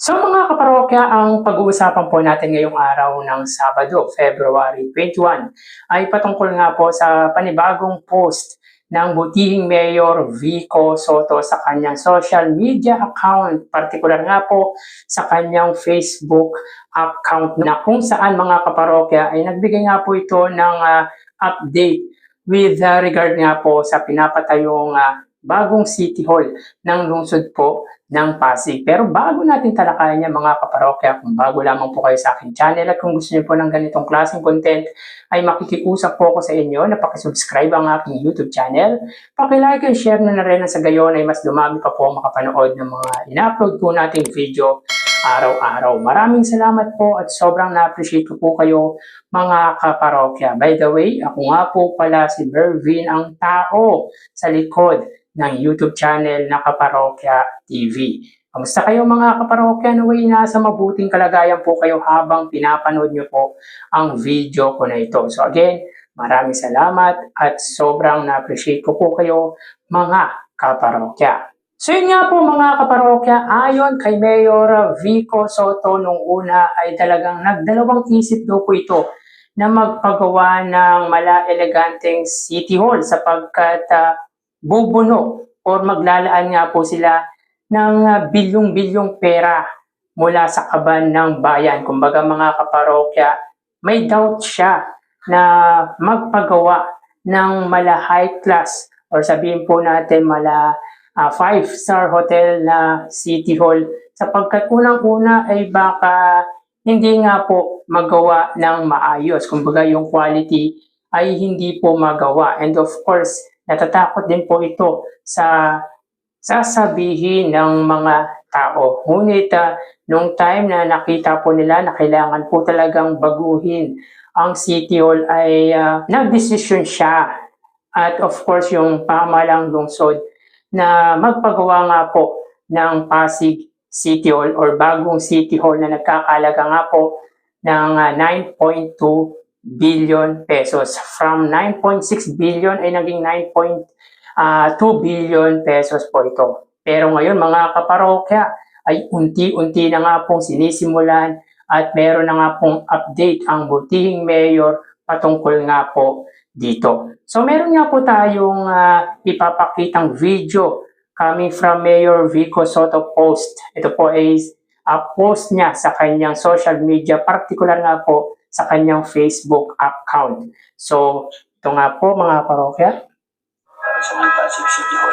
So mga kaparokya, ang pag-uusapan po natin ngayong araw ng Sabado, February 21, ay patungkol nga po sa panibagong post ng butihing Mayor Vico Soto sa kanyang social media account, partikular nga po sa kanyang Facebook account na kung saan mga kaparokya ay nagbigay nga po ito ng update with regard nga po sa pinapatayong bagong City Hall ng lungsod po ng Pasig. Pero bago natin talakayan yan mga kaparokya, kung bago lamang po kayo sa aking channel at kung gusto niyo po ng ganitong klaseng content, ay makikiusap po ako sa inyo na pakisubscribe ang aking YouTube channel. Pakilike and share na rin sa gayon ay mas dumami pa po makapanood ng mga ina-upload po nating video araw-araw. Maraming salamat po at sobrang na-appreciate ko po kayo mga kaparokya. By the way, ako nga po pala si Mervin, ang tao sa likod ng YouTube channel na Kaparokya TV. Kamusta kayo mga kaparokya? Naway nasa mabuting kalagayan po kayo habang pinapanood nyo po ang video ko na ito. So again, maraming salamat at sobrang na-appreciate ko po kayo mga kaparokya. So yun nga po mga kaparokya, ayon kay Mayor Vico Soto nung una ay talagang nagdalawang isip daw po ito na magpagawa ng mala-eleganteng City Hall sapagkat bubuno or maglalaan nga po sila ng bilyong-bilyong pera mula sa kaban ng bayan. Kumbaga mga kaparokya, may doubt siya na magpagawa ng mala high class or sabihin po natin mala 5-star hotel na City Hall sapagkat unang-una ay baka hindi nga po magawa ng maayos. Kumbaga yung quality ay hindi po magawa. And of course, natatakot din po ito sa sasabihin ng mga tao. Ngunit nung time na nakita po nila na kailangan po talagang baguhin ang City Hall ay nagdesisyon siya at of course yung pamahalang lungsod na magpagawa nga po ng Pasig City Hall or bagong City Hall na nagkakalaga nga po ng 9.2 billion pesos. From 9.6 billion ay naging 9.2 billion pesos po ito. Pero ngayon mga kaparokya ay unti-unti na nga pong sinisimulan at meron na nga pong update ang butihing mayor patungkol nga po dito. So meron nga po tayong ipapakitang video coming from Mayor Vico Soto post. Ito po ay post niya sa kanyang social media, particular nga po sa kanyang Facebook account. So, ito nga po mga parokya. Sa may Pasig City Hall,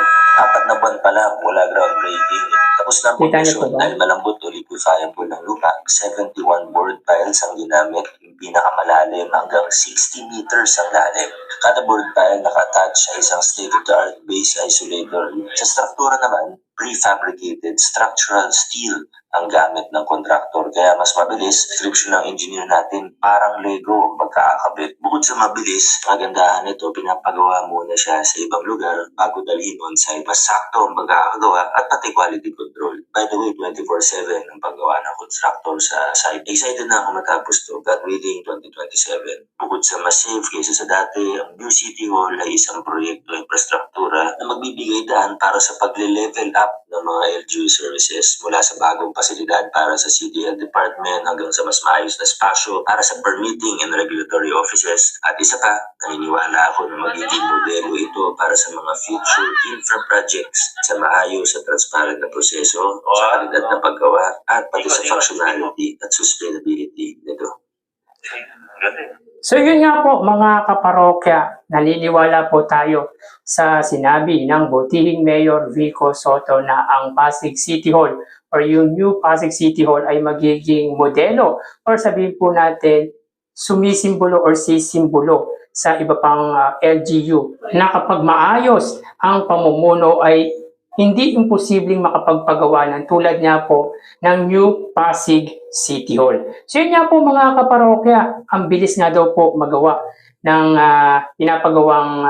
4 na buwan pa lang wala groundbreaking. Tapos na ang pundasyon dahil malambot o liquefying po ng lupa. 71 board piles ang ginamit, yung pinakamalalim hanggang 60 meters ang lalim. Kada board pile naka-attach sa isang state-of-the-art base isolator. Sa struktura naman, prefabricated structural steel ang gamit ng kontraktor. Kaya mas mabilis, description ng engineer natin, parang Lego magkakabit. Bukod sa mabilis, magandahan nito, pinapagawa muna siya sa ibang lugar bago dalhin on-site. Mas sakto ang magkakagawa at pati quality control. By the way, 24/7 ang paggawa ng kontraktor sa site. Excited na ako matapos to, God willing, 2027. Bukod sa mas safe kaysa sa dati, ang New City Hall ay isang proyekto infrastruktura na magbibigay daan para sa pagle-level up ng mga LGU services mula sa bagong pasilidad para sa CDL Department hanggang sa mas maayos na spasyo para sa permitting and regulatory offices. At isa pa, naniniwala ako na magiging modelo ito para sa mga future infra projects sa maayos at transparent na proseso, sa kalidad na paggawa, at pati sa functionality at sustainability nito. So yun nga po mga kaparokya, naniniwala po tayo sa sinabi ng butihing Mayor Vico Soto na ang Pasig City Hall or yung new Pasig City Hall ay magiging modelo or sabihin po natin sumisimbolo or sisimbolo sa iba pang LGU na kapag maayos ang pamumuno ay hindi imposibleng makapagpagawa ng tulad niya po ng New Pasig City Hall. So yun nga po mga kaparokya, ang bilis nga daw po magawa ng pinapagawang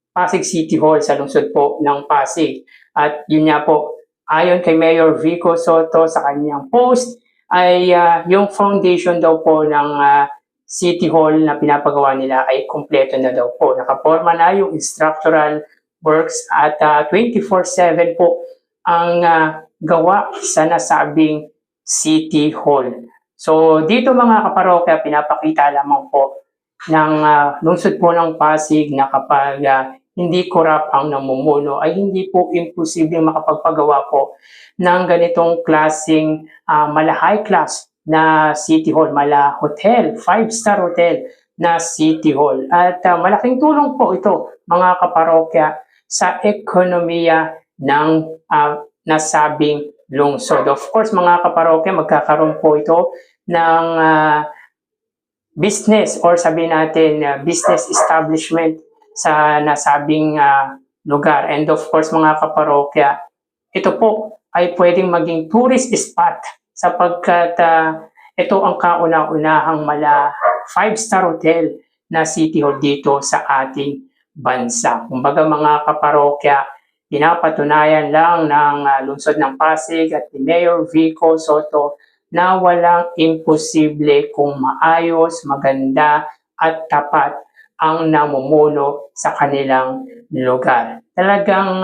Pasig City Hall sa lungsod po ng Pasig. At yun nga po, ayon kay Mayor Vico Soto sa kanyang post, ay yung foundation daw po ng City Hall na pinapagawa nila ay kumpleto na daw po. Nakaporma na yung structural works at 24/7 po ang gawa sa nasabing City Hall. So dito mga kaparokya, pinapakita lamang po ng lungsod po ng Pasig na kapag hindi korap ang namumuno ay hindi po imposible makapagpagawa po ng ganitong klaseng mala high class na City Hall, mala hotel, 5-star hotel na City Hall. At malaking tulong po ito mga kaparokya sa ekonomiya ng nasabing lungsod. Of course mga kaparokya, magkakaroon po ito ng business or sabihin natin business establishment sa nasabing lugar. And of course mga kaparokya, ito po ay pwedeng maging tourist spot sapagkat ito ang kauna-unahang mala 5-star hotel na City Hall dito sa ating bansa. Kumbaga mga kaparokya, pinapatunayan lang ng lungsod ng Pasig at ni Mayor Vico Sotto na walang imposible kung maayos, maganda at tapat ang namumuno sa kanilang lugar. Talagang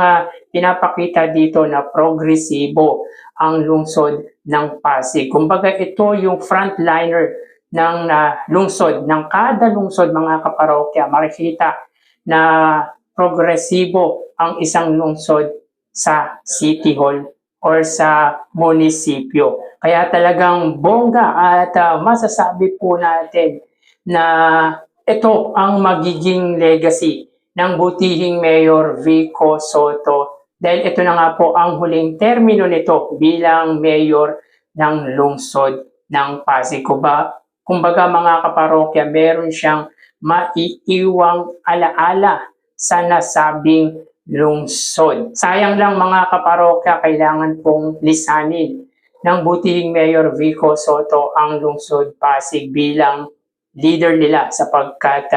pinapakita dito na progresibo ang lungsod ng Pasig. Kumbaga ito yung frontliner ng lungsod, ng kada lungsod mga kaparokya. Makikita na progresibo ang isang lungsod sa City Hall or sa munisipyo. Kaya talagang bongga at masasabi po natin na ito ang magiging legacy ng butihing Mayor Vico Sotto dahil ito na nga po ang huling termino nito bilang mayor ng lungsod ng Pasig. Kumbaga mga kaparokya, meron siyang maiiwang alaala sa nasabing lungsod. Sayang lang mga kaparokya, kailangan pong lisanin ng butihing Mayor Vico Sotto ang lungsod Pasig bilang leader nila sapagkat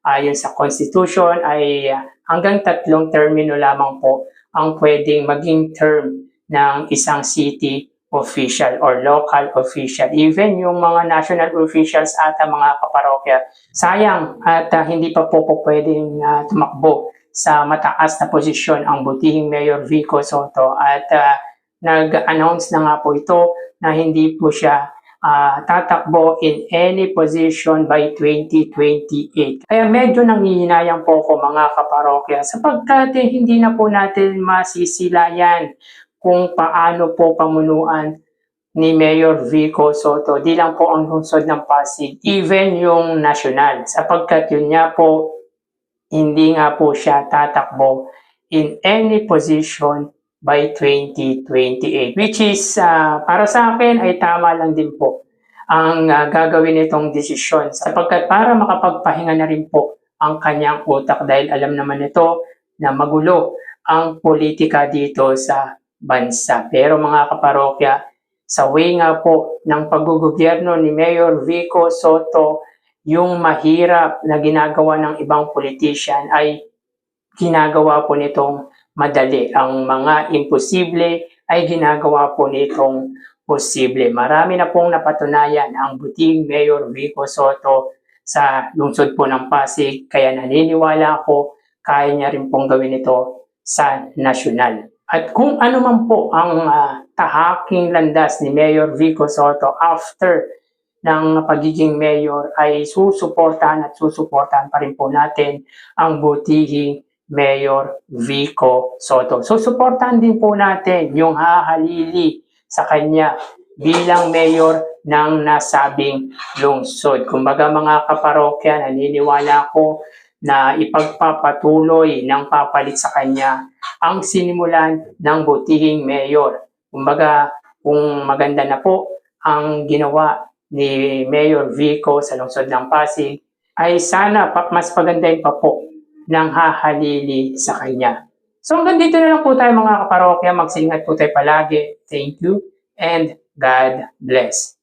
ayon sa Constitution ay hanggang 3 termino lamang po ang pwedeng maging term ng isang city official or local official. Even yung mga national officials ata mga kaparokya, sayang at hindi pa po pwedeng tumakbo sa mataas na posisyon ang butihing Mayor Vico Sotto at nag-announce na nga po ito na hindi po siya tatakbo in any position by 2028. Kaya medyo nangihinayang po ako mga kaparokya sapagkat hindi na po natin masisilayan kung paano po pamunuan ni Mayor Vico Sotto. Di lang po ang lungsod ng Pasig, even yung national sapagkat yun nga po hindi nga po siya tatakbo in any position by 2028, which is para sa akin ay tama lang din po ang gagawin nitong desisyon sapagkat para makapagpahinga na rin po ang kanyang utak dahil alam naman ito na magulo ang politika dito sa bansa. Pero mga kaparokya, sa way nga po ng paggugobyerno ni Mayor Vico Sotto, yung mahirap na ginagawa ng ibang politician ay ginagawa po nitong madali. Ang mga imposible ay ginagawa po nitong posible. Marami na pong napatunayan ang butihing Mayor Vico Sotto sa lungsod po ng Pasig, kaya naniniwala ako kaya niya rin pong gawin ito sa nasyonal. At kung ano man po ang tahaking landas ni Mayor Vico Sotto after ng pagiging mayor ay susuportahan pa rin po natin ang butihing Mayor Vico Sotto. So, suportahan din po natin yung hahalili sa kanya bilang mayor ng nasabing lungsod. Kumbaga mga kaparokya, naniniwala ko na ipagpapatuloy ng papalit sa kanya ang sinimulan ng butihing mayor. Kumbaga, kung maganda na po ang ginawa ni Mayor Vico sa lungsod ng Pasig, ay sana mas pagandahin pa po ng hahalili sa kanya. So hanggang dito na lang po tayo mga kaparokya. Magsingat po tayo palagi. Thank you and God bless.